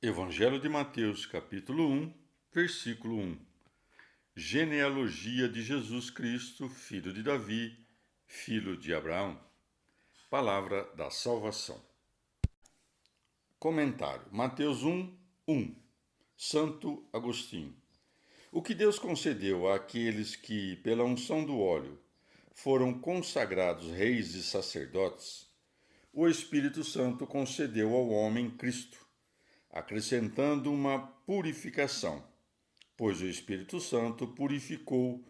Evangelho de Mateus, capítulo 1, versículo 1. Genealogia de Jesus Cristo, filho de Davi, filho de Abraão. Palavra da salvação. Comentário. Mateus 1, 1. Santo Agostinho. O que Deus concedeu àqueles que, pela unção do óleo, foram consagrados reis e sacerdotes, o Espírito Santo concedeu ao homem Cristo, acrescentando uma purificação, pois o Espírito Santo purificou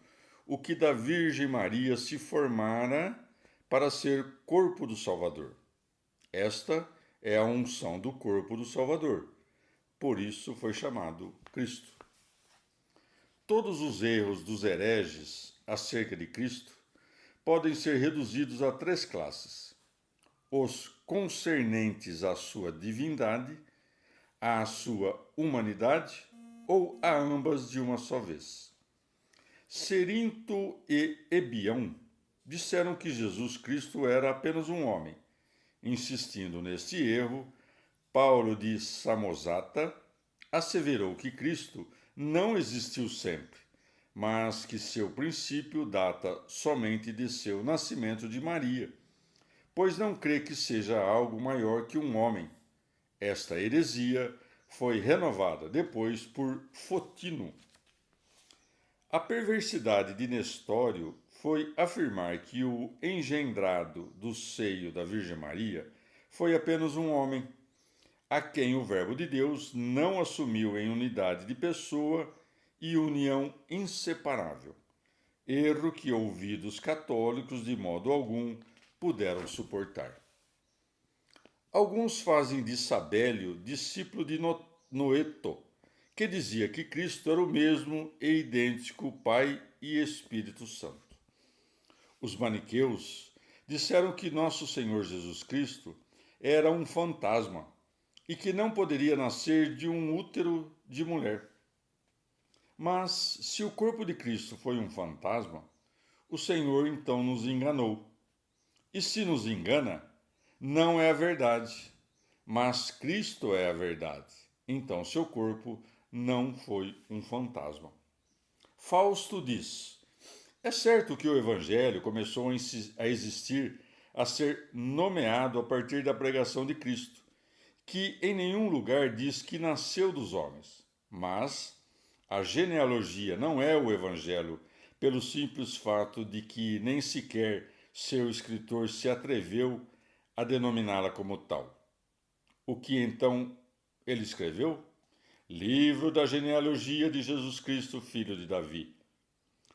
o que da Virgem Maria se formara para ser corpo do Salvador. Esta é a unção do corpo do Salvador. Por isso foi chamado Cristo. Todos os erros dos hereges acerca de Cristo podem ser reduzidos a três classes: os concernentes à sua divindade, à sua humanidade ou a ambas de uma só vez. Cerinto e Ebião disseram que Jesus Cristo era apenas um homem. Insistindo neste erro, Paulo de Samosata asseverou que Cristo não existiu sempre, mas que seu princípio data somente de seu nascimento de Maria, pois não crê que seja algo maior que um homem. Esta heresia foi renovada depois por Fotino. A perversidade de Nestório foi afirmar que o engendrado do seio da Virgem Maria foi apenas um homem, a quem o Verbo de Deus não assumiu em unidade de pessoa e união inseparável. Erro que ouvidos católicos de modo algum puderam suportar. Alguns fazem de Sabélio discípulo de Noeto, que dizia que Cristo era o mesmo e idêntico Pai e Espírito Santo. Os maniqueus disseram que nosso Senhor Jesus Cristo era um fantasma e que não poderia nascer de um útero de mulher. Mas, se o corpo de Cristo foi um fantasma, o Senhor então nos enganou. E se nos engana, não é a verdade, mas Cristo é a verdade. Então seu corpo não foi um fantasma. Fausto diz: é certo que o Evangelho começou a existir, a ser nomeado a partir da pregação de Cristo, que em nenhum lugar diz que nasceu dos homens. Mas a genealogia não é o Evangelho, pelo simples fato de que nem sequer seu escritor se atreveu a denominá-la como tal. O que então ele escreveu? Livro da genealogia de Jesus Cristo, filho de Davi.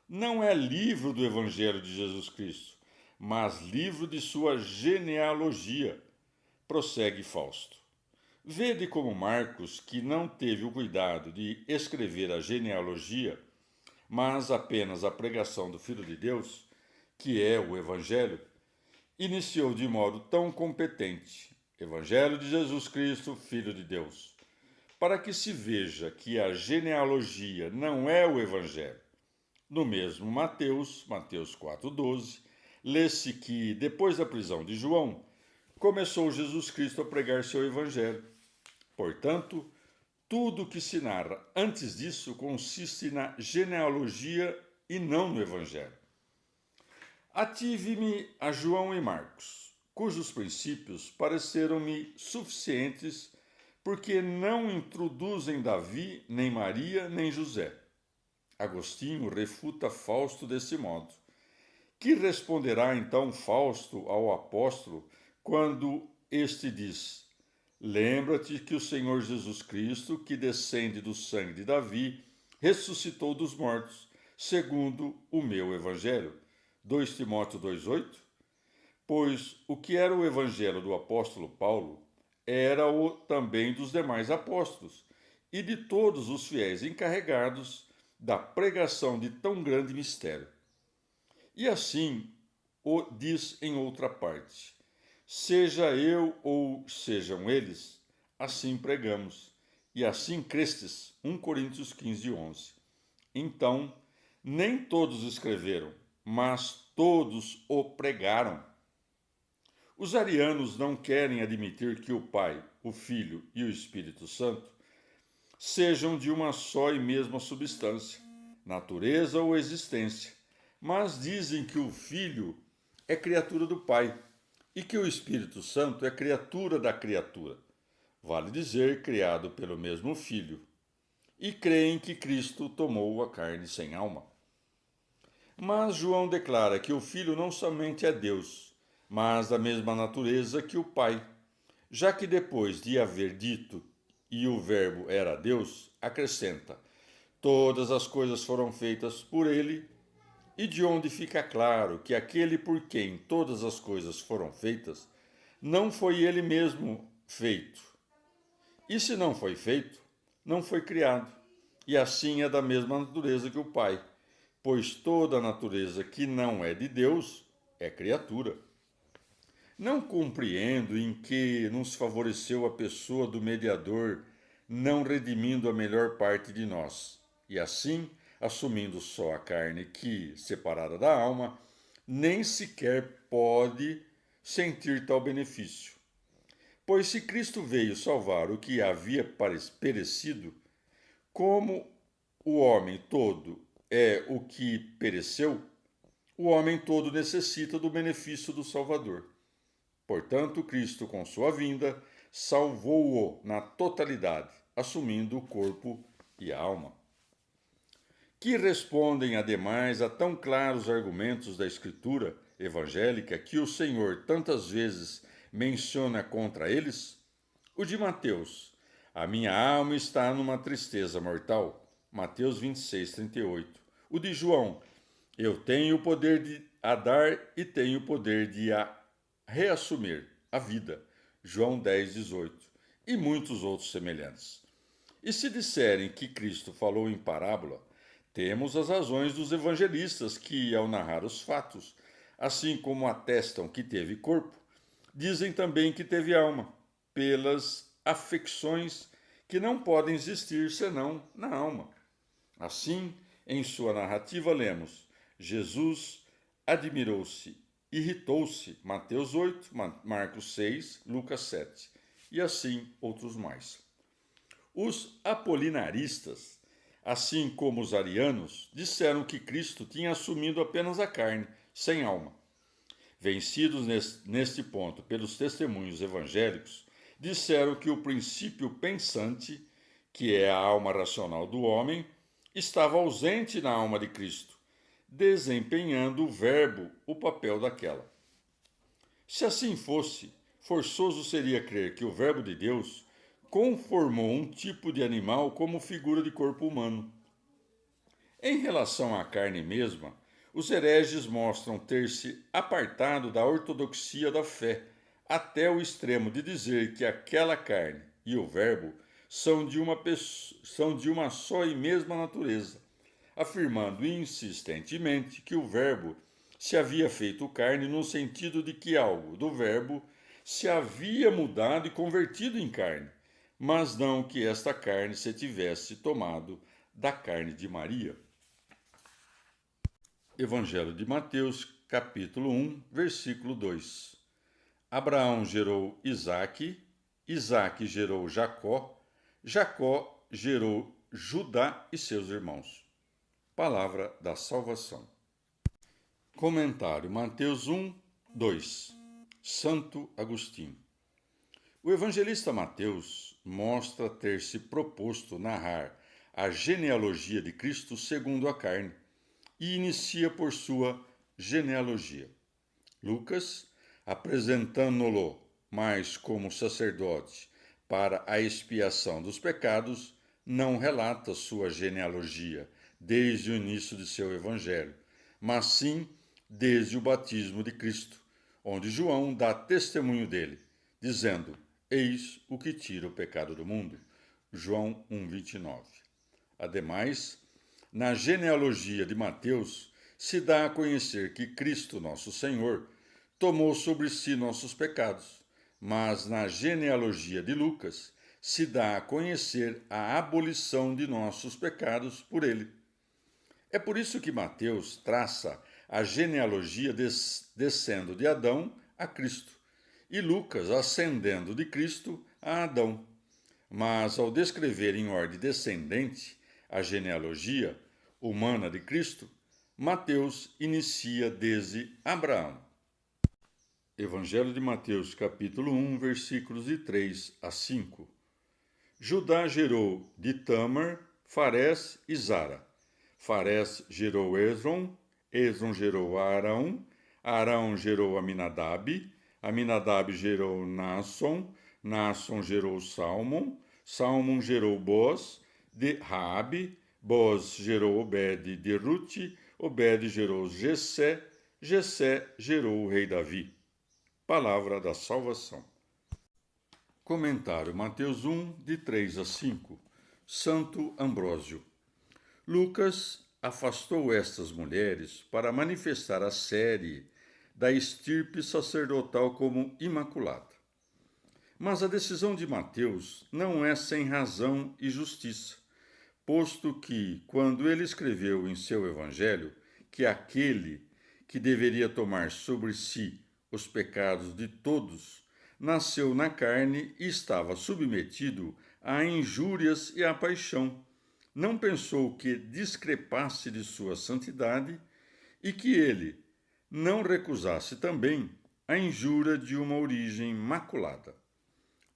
Não é livro do Evangelho de Jesus Cristo, mas livro de sua genealogia, prossegue Fausto. Vede como Marcos, que não teve o cuidado de escrever a genealogia, mas apenas a pregação do Filho de Deus, que é o Evangelho, iniciou de modo tão competente: Evangelho de Jesus Cristo, Filho de Deus, para que se veja que a genealogia não é o Evangelho. No mesmo Mateus 4,12, lê-se que, depois da prisão de João, começou Jesus Cristo a pregar seu Evangelho. Portanto, tudo o que se narra antes disso consiste na genealogia e não no Evangelho. Ative-me a João e Marcos, cujos princípios pareceram-me suficientes porque não introduzem Davi, nem Maria, nem José. Agostinho refuta Fausto desse modo. Que responderá então Fausto ao apóstolo quando este diz: lembra-te que o Senhor Jesus Cristo, que descende do sangue de Davi, ressuscitou dos mortos, segundo o meu evangelho. 2 Timóteo 2,8? Pois o que era o evangelho do apóstolo Paulo era o também dos demais apóstolos e de todos os fiéis encarregados da pregação de tão grande mistério. E assim o diz em outra parte: seja eu ou sejam eles, assim pregamos, e assim crestes. 1 Coríntios 15:11. Então, nem todos escreveram, mas todos o pregaram. Os arianos não querem admitir que o Pai, o Filho e o Espírito Santo sejam de uma só e mesma substância, natureza ou existência, mas dizem que o Filho é criatura do Pai e que o Espírito Santo é criatura da criatura, vale dizer, criado pelo mesmo Filho, e creem que Cristo tomou a carne sem alma. Mas João declara que o Filho não somente é Deus, mas da mesma natureza que o Pai, já que depois de haver dito e o Verbo era Deus, acrescenta: todas as coisas foram feitas por ele, e de onde fica claro que aquele por quem todas as coisas foram feitas não foi ele mesmo feito. E se não foi feito, não foi criado, e assim é da mesma natureza que o Pai, pois toda a natureza que não é de Deus é criatura. Não compreendo em que nos favoreceu a pessoa do mediador, não redimindo a melhor parte de nós, e assim, assumindo só a carne que, separada da alma, nem sequer pode sentir tal benefício. Pois se Cristo veio salvar o que havia perecido, como o homem todo é o que pereceu, o homem todo necessita do benefício do Salvador. Portanto, Cristo, com sua vinda, salvou-o na totalidade, assumindo o corpo e a alma. Que respondem, ademais, a tão claros argumentos da Escritura evangélica que o Senhor tantas vezes menciona contra eles? O de Mateus: a minha alma está numa tristeza mortal. Mateus 26, 38. O de João: eu tenho o poder de a dar e tenho o poder de a reassumir a vida. João 10, 18. E muitos outros semelhantes. E se disserem que Cristo falou em parábola, temos as razões dos evangelistas que, ao narrar os fatos, assim como atestam que teve corpo, dizem também que teve alma, pelas afecções que não podem existir senão na alma. Assim, em sua narrativa lemos: Jesus admirou-se, irritou-se, Mateus 8, Marcos 6, Lucas 7, e assim outros mais. Os apolinaristas, assim como os arianos, disseram que Cristo tinha assumido apenas a carne, sem alma. Vencidos neste ponto pelos testemunhos evangélicos, disseram que o princípio pensante, que é a alma racional do homem, estava ausente na alma de Cristo, desempenhando o Verbo o papel daquela. Se assim fosse, forçoso seria crer que o Verbo de Deus conformou um tipo de animal como figura de corpo humano. Em relação à carne mesma, os hereges mostram ter se apartado da ortodoxia da fé, até o extremo de dizer que aquela carne e o Verbo são de uma só e mesma natureza, afirmando insistentemente que o Verbo se havia feito carne no sentido de que algo do Verbo se havia mudado e convertido em carne, mas não que esta carne se tivesse tomado da carne de Maria. Evangelho de Mateus, capítulo 1, versículo 2. Abraão gerou Isaque, Isaque gerou Jacó, Jacó gerou Judá e seus irmãos. Palavra da salvação. Comentário Mateus 1, 2. Santo Agostinho. O evangelista Mateus mostra ter se proposto narrar a genealogia de Cristo segundo a carne e inicia por sua genealogia. Lucas, apresentando-lo mais como sacerdote para a expiação dos pecados, não relata sua genealogia desde o início de seu evangelho, mas sim desde o batismo de Cristo, onde João dá testemunho dele, dizendo: eis o que tira o pecado do mundo. João 1:29. Ademais, na genealogia de Mateus, se dá a conhecer que Cristo, nosso Senhor, tomou sobre si nossos pecados, mas na genealogia de Lucas, se dá a conhecer a abolição de nossos pecados por ele. É por isso que Mateus traça a genealogia descendo de Adão a Cristo, e Lucas ascendendo de Cristo a Adão. Mas, ao descrever em ordem descendente a genealogia humana de Cristo, Mateus inicia desde Abraão. Evangelho de Mateus, capítulo 1, versículos de 3 a 5. Judá gerou de Tâmar, Farés e Zara. Farés gerou Esrom, Esrom gerou Arão, Arão gerou Aminadab, Aminadab gerou Naasson, Naasson gerou Salmon, Salmon gerou Boaz, de Raabe, Boaz gerou Obed de Rute, Obed gerou Jessé, Jessé gerou o rei Davi. Palavra da salvação. Comentário Mateus 1, de 3 a 5. Santo Ambrósio. Lucas afastou estas mulheres para manifestar a série da estirpe sacerdotal como imaculada. Mas a decisão de Mateus não é sem razão e justiça, posto que, quando ele escreveu em seu evangelho que aquele que deveria tomar sobre si os pecados de todos nasceu na carne e estava submetido a injúrias e à paixão, não pensou que discrepasse de sua santidade e que ele não recusasse também a injúria de uma origem maculada.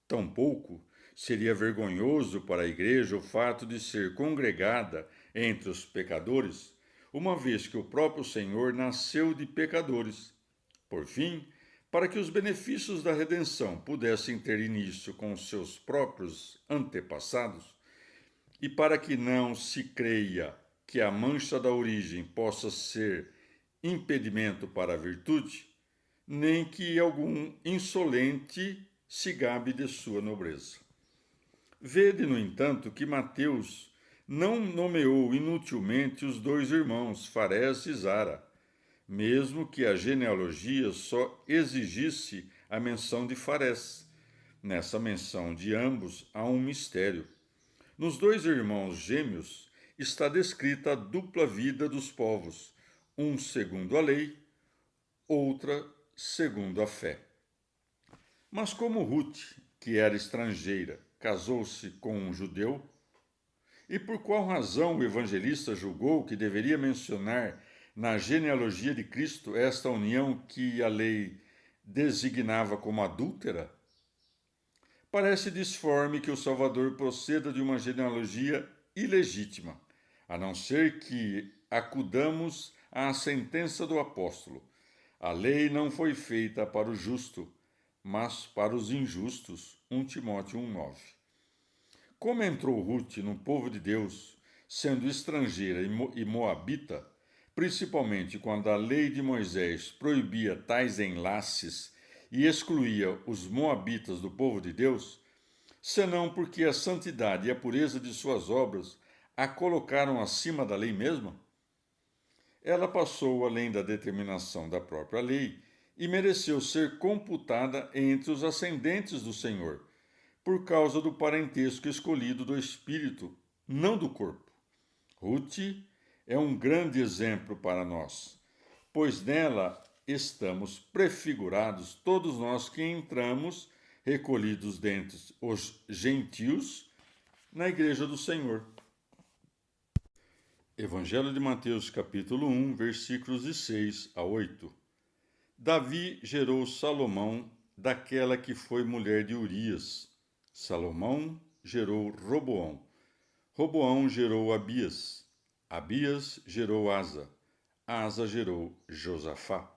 Tampouco seria vergonhoso para a Igreja o fato de ser congregada entre os pecadores, uma vez que o próprio Senhor nasceu de pecadores. Por fim, para que os benefícios da redenção pudessem ter início com os seus próprios antepassados, e para que não se creia que a mancha da origem possa ser impedimento para a virtude, nem que algum insolente se gabe de sua nobreza. Vede, no entanto, que Mateus não nomeou inutilmente os dois irmãos, Farés e Zara, mesmo que a genealogia só exigisse a menção de Farés. Nessa menção de ambos há um mistério. Nos dois irmãos gêmeos está descrita a dupla vida dos povos, um segundo a lei, outra segundo a fé. Mas como Ruth, que era estrangeira, casou-se com um judeu, e por qual razão o evangelista julgou que deveria mencionar na genealogia de Cristo esta união que a lei designava como adúltera? Parece disforme que o Salvador proceda de uma genealogia ilegítima, a não ser que acudamos à sentença do apóstolo. A lei não foi feita para o justo, mas para os injustos. 1 Timóteo 1,9. Como entrou Ruth no povo de Deus, sendo estrangeira e moabita, principalmente quando a lei de Moisés proibia tais enlaces e excluía os moabitas do povo de Deus, senão porque a santidade e a pureza de suas obras a colocaram acima da lei mesma? Ela passou além da determinação da própria lei e mereceu ser computada entre os ascendentes do Senhor, por causa do parentesco escolhido do espírito, não do corpo. Ruth é um grande exemplo para nós, pois nela estamos prefigurados todos nós que entramos, recolhidos dentre os gentios, na Igreja do Senhor. Evangelho de Mateus, capítulo 1, versículos de 6 a 8. Davi gerou Salomão daquela que foi mulher de Urias. Salomão gerou Roboão. Roboão gerou Abias. Abias gerou Asa. Asa gerou Josafá.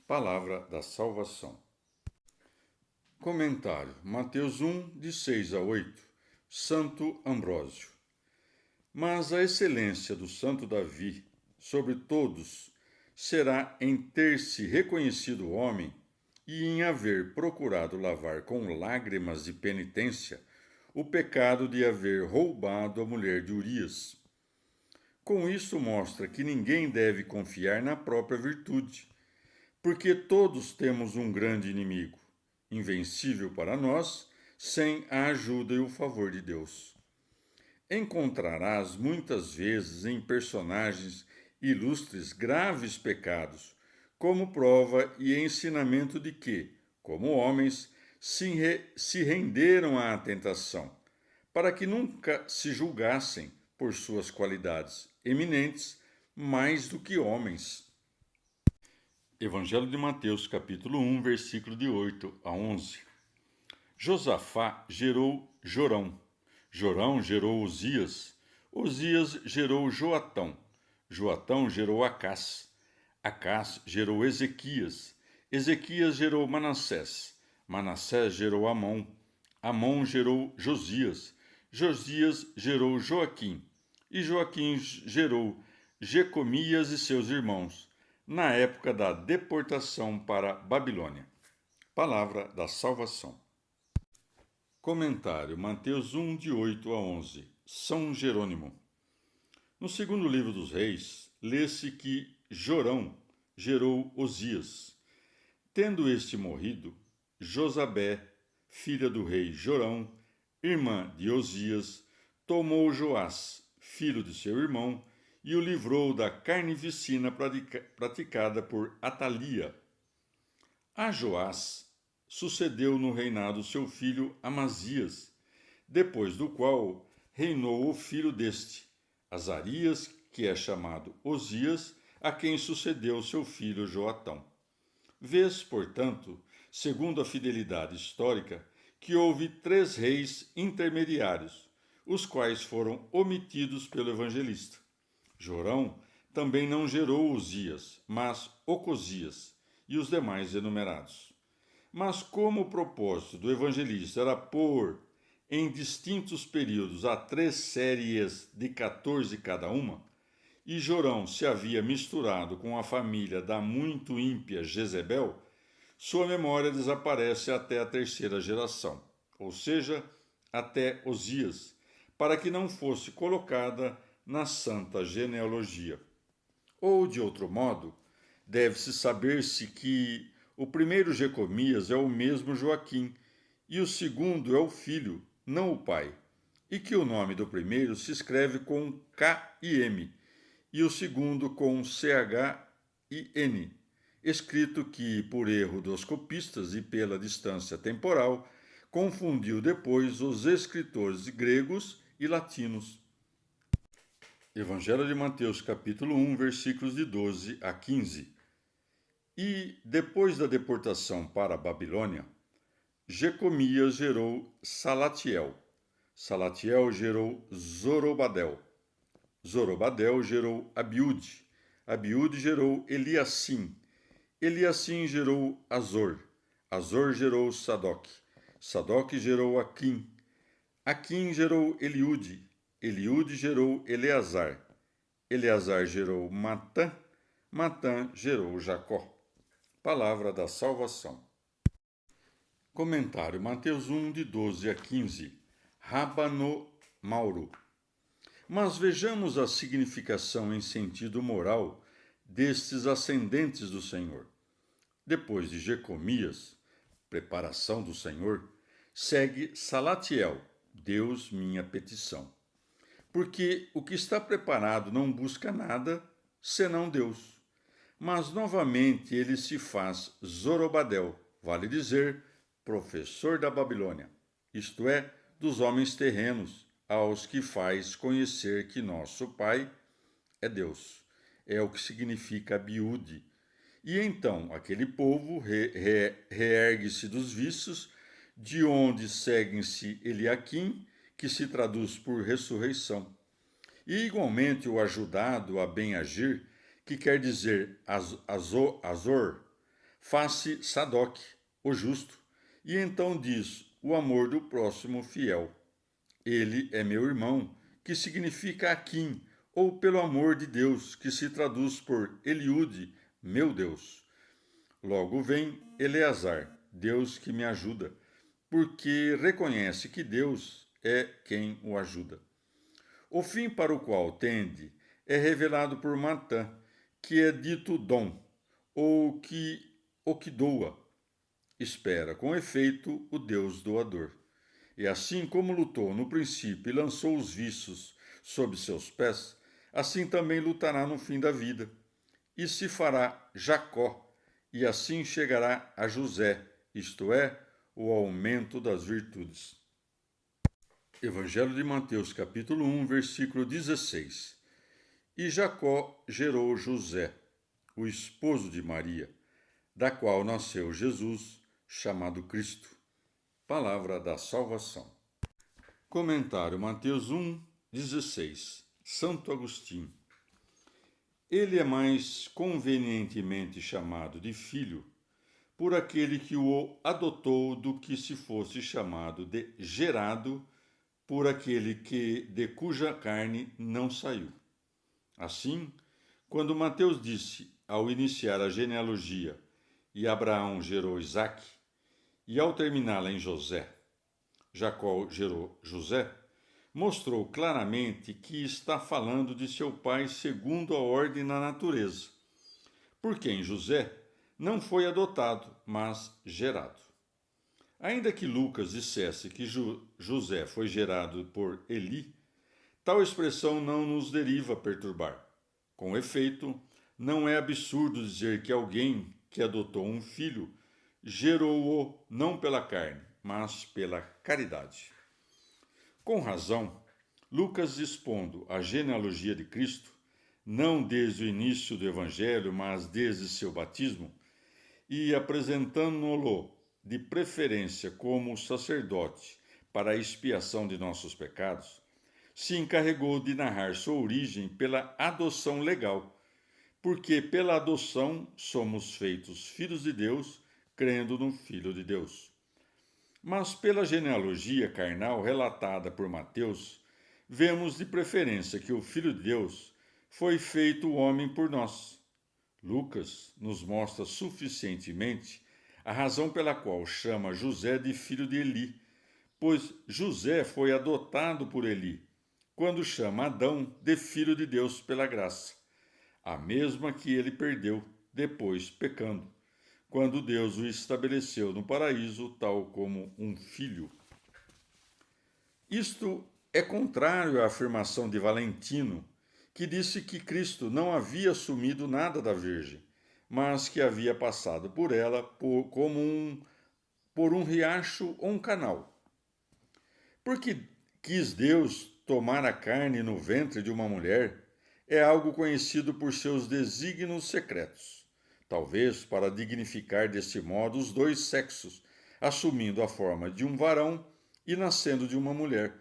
Palavra da salvação. Comentário. Mateus 1, de 6 a 8. Santo Ambrósio. Mas a excelência do santo Davi sobre todos será em ter se reconhecido homem e em haver procurado lavar com lágrimas de penitência o pecado de haver roubado a mulher de Urias. Com isso mostra que ninguém deve confiar na própria virtude, porque todos temos um grande inimigo, invencível para nós, sem a ajuda e o favor de Deus. Encontrarás muitas vezes em personagens ilustres graves pecados, como prova e ensinamento de que, como homens, se renderam à tentação, para que nunca se julgassem por suas qualidades eminentes mais do que homens. Evangelho de Mateus, capítulo 1, versículo de 8 a 11. Josafá gerou Jorão. Jorão gerou Uzias. Uzias gerou Joatão. Joatão gerou Acás. Acás gerou Ezequias. Ezequias gerou Manassés. Manassés gerou Amon. Amon gerou Josias. Josias gerou Joaquim. E Joaquim gerou Jecomias e seus irmãos, na época da deportação para Babilônia. Palavra da salvação. Comentário: Mateus 1, de 8 a 11. São Jerônimo. No segundo livro dos Reis, lê-se que Jorão gerou Uzias. Tendo este morrido, Josabé, filha do rei Jorão, irmã de Uzias, tomou Joás, filho de seu irmão, e o livrou da carnificina praticada por Atalia. A Joás sucedeu no reinado seu filho Amazias, depois do qual reinou o filho deste, Azarias, que é chamado Uzias, a quem sucedeu seu filho Joatão. Vês, portanto, segundo a fidelidade histórica, que houve 3 reis intermediários, os quais foram omitidos pelo evangelista. Jorão também não gerou Uzias, mas Ocosias e os demais enumerados. Mas como o propósito do evangelista era pôr em distintos períodos a 3 séries de 14 cada uma, e Jorão se havia misturado com a família da muito ímpia Jezebel, sua memória desaparece até a 3ª geração, ou seja, até Uzias, para que não fosse colocada na santa genealogia. Ou, de outro modo, deve-se saber-se que o primeiro Jecomias é o mesmo Joaquim, e o segundo é o filho, não o pai, e que o nome do primeiro se escreve com K e M, e o segundo com CH e N, escrito que, por erro dos copistas e pela distância temporal, confundiu depois os escritores gregos e latinos. Evangelho de Mateus, capítulo 1, versículos de 12 a 15. E, depois da deportação para a Babilônia, Jecomias gerou Salatiel. Salatiel gerou Zorobabel. Zorobabel gerou Abiúde. Abiúde gerou Eliacim. Eliacim gerou Azor. Azor gerou Sadoc. Sadoc gerou Aquim. Aquim gerou Eliúde. Eliúde gerou Eleazar. Eleazar gerou Matã. Matã gerou Jacó. Palavra da salvação. Comentário: Mateus 1, de 12 a 15. Rábano Mauro. Mas vejamos a significação em sentido moral destes ascendentes do Senhor. Depois de Jecomias, preparação do Senhor, segue Salatiel, Deus minha petição. Porque o que está preparado não busca nada senão Deus. Mas novamente ele se faz Zorobabel, vale dizer, professor da Babilônia, isto é, dos homens terrenos, aos que faz conhecer que nosso Pai é Deus. É o que significa Abiúde. E então aquele povo reergue-se dos vícios, de onde seguem-se Eliaquim, que se traduz por ressurreição. E igualmente o ajudado a bem agir, que quer dizer Azor, faz-se Sadoc, o justo, e então diz o amor do próximo fiel. Ele é meu irmão, que significa Aquim, ou pelo amor de Deus, que se traduz por Eliúde, meu Deus. Logo vem Eleazar, Deus que me ajuda, porque reconhece que Deus é quem o ajuda. O fim para o qual tende é revelado por Matã, que é dito dom, ou que o que doa. Espera, com efeito, o Deus doador. E assim como lutou no princípio e lançou os vícios sob seus pés, assim também lutará no fim da vida. E se fará Jacó, e assim chegará a José, isto é, o aumento das virtudes. Evangelho de Mateus, capítulo 1, versículo 16. E Jacó gerou José, o esposo de Maria, da qual nasceu Jesus, chamado Cristo. Palavra da salvação. Comentário Mateus 1, 16. Santo Agostinho. Ele é mais convenientemente chamado de filho por aquele que o adotou do que se fosse chamado de gerado por aquele de cuja carne não saiu. Assim, quando Mateus disse, ao iniciar a genealogia, e Abraão gerou Isaque, e ao terminá-la em José, Jacó gerou José, mostrou claramente que está falando de seu pai segundo a ordem da natureza, porque em José não foi adotado, mas gerado. Ainda que Lucas dissesse que José foi gerado por Eli, tal expressão não nos deriva perturbar. Com efeito, não é absurdo dizer que alguém que adotou um filho gerou-o não pela carne, mas pela caridade. Com razão, Lucas, expondo a genealogia de Cristo, não desde o início do Evangelho, mas desde seu batismo, e apresentando-o de preferência como sacerdote para a expiação de nossos pecados, se encarregou de narrar sua origem pela adoção legal, porque pela adoção somos feitos filhos de Deus, crendo no Filho de Deus. Mas pela genealogia carnal relatada por Mateus, vemos de preferência que o Filho de Deus foi feito homem por nós. Lucas nos mostra suficientemente a razão pela qual chama José de filho de Eli, pois José foi adotado por Eli, quando chama Adão de filho de Deus pela graça, a mesma que ele perdeu depois pecando, quando Deus o estabeleceu no paraíso tal como um filho. Isto é contrário à afirmação de Valentino, que disse que Cristo não havia assumido nada da Virgem, mas que havia passado por ela por um riacho ou um canal. Porque quis Deus tomar a carne no ventre de uma mulher é algo conhecido por seus desígnios secretos, talvez para dignificar desse modo os dois sexos, assumindo a forma de um varão e nascendo de uma mulher,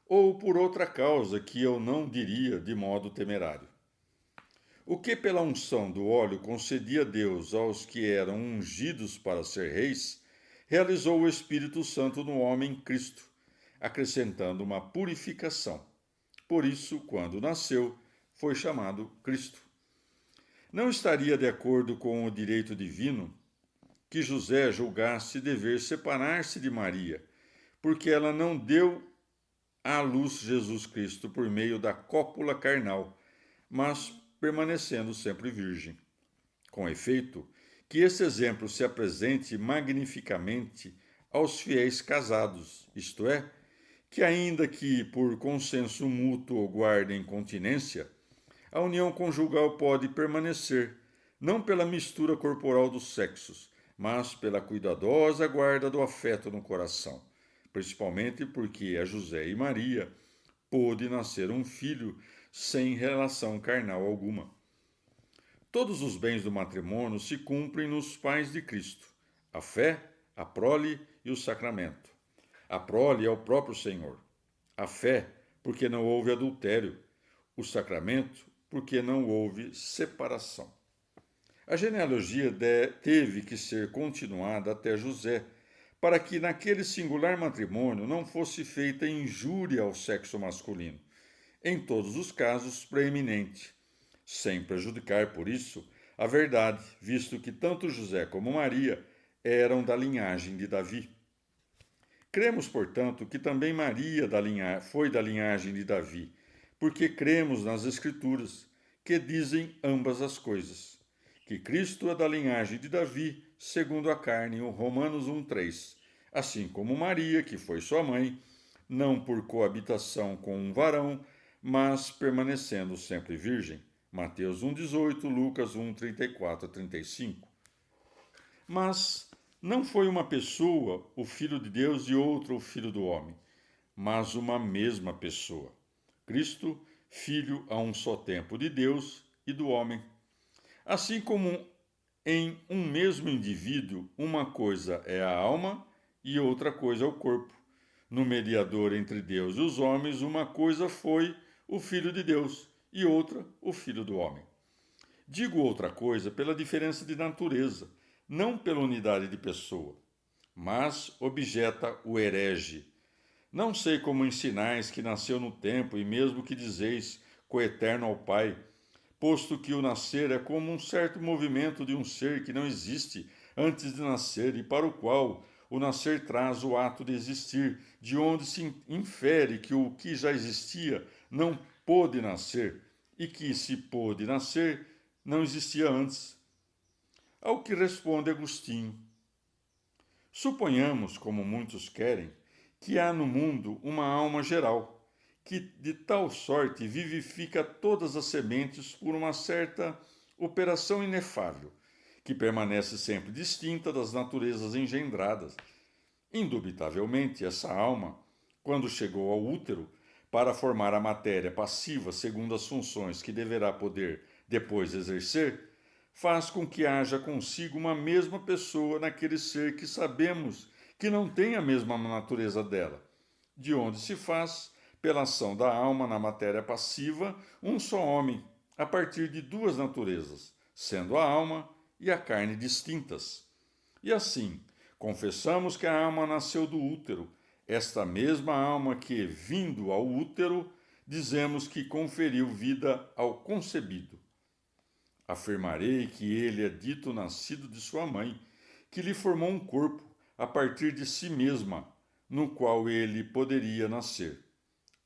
ou por outra causa que eu não diria de modo temerário. O que pela unção do óleo concedia Deus aos que eram ungidos para ser reis, realizou o Espírito Santo no homem Cristo, acrescentando uma purificação. Por isso, quando nasceu, foi chamado Cristo. Não estaria de acordo com o direito divino que José julgasse dever separar-se de Maria, porque ela não deu à luz Jesus Cristo por meio da cópula carnal, mas permanecendo sempre virgem. Com efeito, que esse exemplo se apresente magnificamente aos fiéis casados, isto é, que ainda que por consenso mútuo guardem continência, a união conjugal pode permanecer, não pela mistura corporal dos sexos, mas pela cuidadosa guarda do afeto no coração, principalmente porque a José e Maria pôde nascer um filho sem relação carnal alguma. Todos os bens do matrimônio se cumprem nos pais de Cristo: a fé, a prole e o sacramento. A prole é o próprio Senhor. A fé, porque não houve adultério. O sacramento, porque não houve separação. A genealogia teve que ser continuada até José, para que naquele singular matrimônio não fosse feita injúria ao sexo masculino, em todos os casos preeminente, sem prejudicar, por isso, a verdade, visto que tanto José como Maria eram da linhagem de Davi. Cremos, portanto, que também Maria foi da linhagem de Davi, porque cremos nas Escrituras, que dizem ambas as coisas. Que Cristo é da linhagem de Davi, segundo a carne, o Romanos 1,3. Assim como Maria, que foi sua mãe, não por coabitação com um varão, mas permanecendo sempre virgem. Mateus 1,18, Lucas 1,34 a 35. Mas não foi uma pessoa o Filho de Deus e outra o Filho do homem. mas uma mesma pessoa. Cristo, Filho a um só tempo de Deus e do homem. Assim como em um mesmo indivíduo, uma coisa é a alma e outra coisa é o corpo. No mediador entre Deus e os homens, uma coisa foi o Filho de Deus e outra o Filho do homem. Digo outra coisa pela diferença de natureza, não pela unidade de pessoa. Mas, objeta o herege, não sei como ensinais que nasceu no tempo e mesmo que dizeis coeterno ao Pai, posto que o nascer é como um certo movimento de um ser que não existe antes de nascer e para o qual o nascer traz o ato de existir, de onde se infere que o que já existia não pôde nascer e que, se pôde nascer, não existia antes. Ao que responde Agostinho: suponhamos, como muitos querem, que há no mundo uma alma geral, que de tal sorte vivifica todas as sementes por uma certa operação inefável, que permanece sempre distinta das naturezas engendradas. Indubitavelmente, essa alma, quando chegou ao útero, para formar a matéria passiva segundo as funções que deverá poder depois exercer, faz com que haja consigo uma mesma pessoa naquele ser que sabemos que não tem a mesma natureza dela, de onde se faz, pela ação da alma na matéria passiva, um só homem, a partir de duas naturezas, sendo a alma e a carne distintas. E assim, confessamos que a alma nasceu do útero, esta mesma alma que, vindo ao útero, dizemos que conferiu vida ao concebido. Afirmarei que ele é dito nascido de sua mãe, que lhe formou um corpo a partir de si mesma, no qual ele poderia nascer.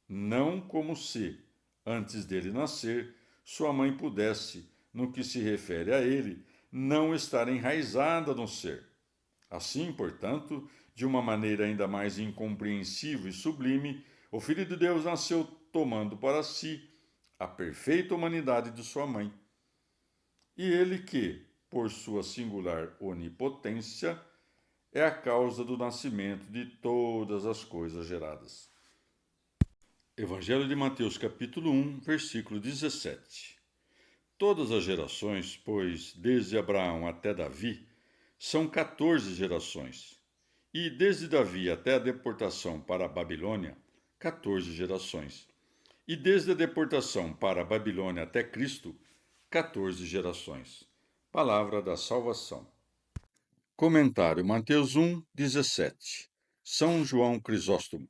Não como se, antes dele nascer, sua mãe pudesse, no que se refere a ele, não estar enraizada no ser. Assim, portanto, de uma maneira ainda mais incompreensível e sublime, o Filho de Deus nasceu tomando para si a perfeita humanidade de sua mãe. E ele que, por sua singular onipotência, é a causa do nascimento de todas as coisas geradas. Evangelho de Mateus, capítulo 1, versículo 17. Todas as gerações, pois desde Abraão até Davi, são 14 gerações. E desde Davi até a deportação para a Babilônia, 14 gerações. E desde a deportação para a Babilônia até Cristo, 14 gerações. Palavra da salvação. Comentário Mateus 1, 17. São João Crisóstomo.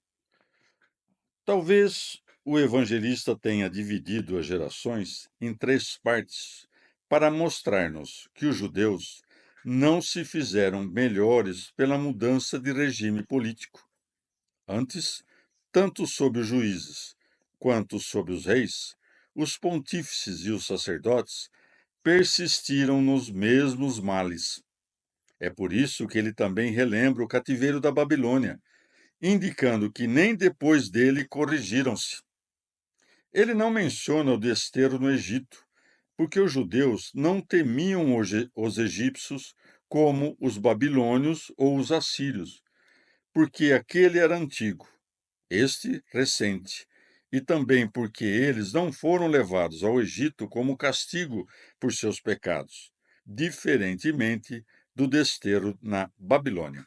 Talvez o evangelista tenha dividido as gerações em 3 partes para mostrar-nos que os judeus não se fizeram melhores pela mudança de regime político. Antes, tanto sob os juízes quanto sob os reis, os pontífices e os sacerdotes persistiram nos mesmos males. É por isso que ele também relembra o cativeiro da Babilônia, indicando que nem depois dele corrigiram-se. Ele não menciona o desterro no Egito, porque os judeus não temiam os egípcios como os babilônios ou os assírios, porque aquele era antigo, este recente, e também porque eles não foram levados ao Egito como castigo por seus pecados, diferentemente do desterro na Babilônia.